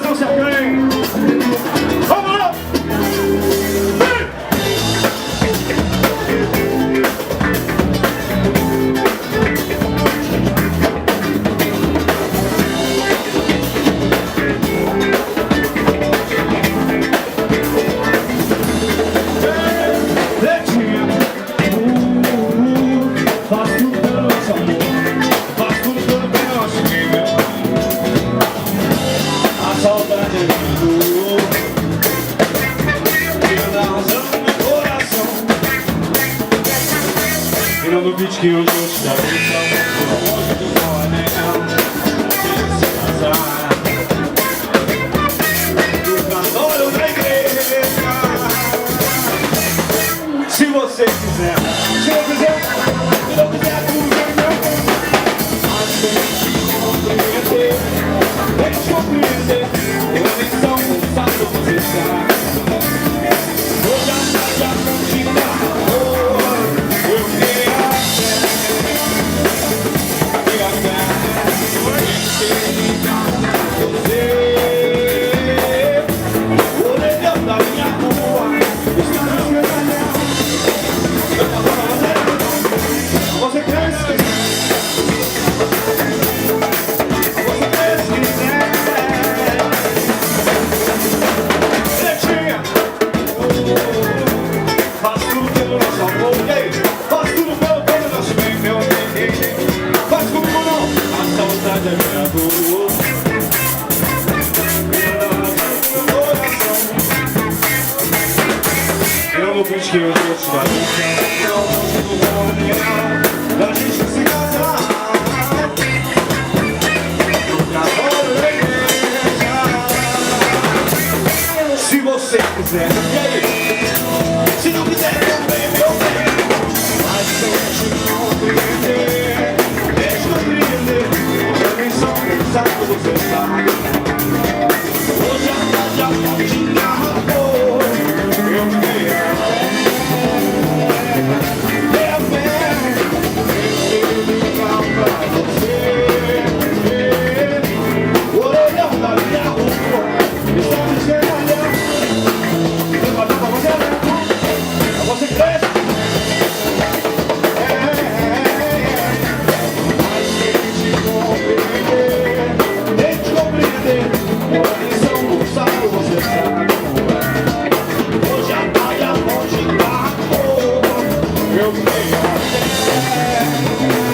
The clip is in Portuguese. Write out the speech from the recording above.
não se acanhe. Vamos lá! No beat que hoje eu te dou hoje do anel do cantor da igreja. Se você quiser, se eu quiser, se não quiser, tudo bem, meu bem. Mas deixa eu compreender, deixa eu compreender. Eu nem sou um sapo, você sabe. Hoje a tarde a cantina, eu queria. Você cresce, Letinha, faz tudo pelo nosso amor, faz tudo pelo nosso bem, meu bem, faz comigo não, a saudade é minha dor. Eu no beat que eu vou te dar da gente se casar. Se você quiser, e aí? Se não quiser, também, meu bem. Mas deixa eu compreender, deixa eu compreender. Eu nem sou pensado, você sabe. Hoje a tarde a fonte engarrafou. Eu me eu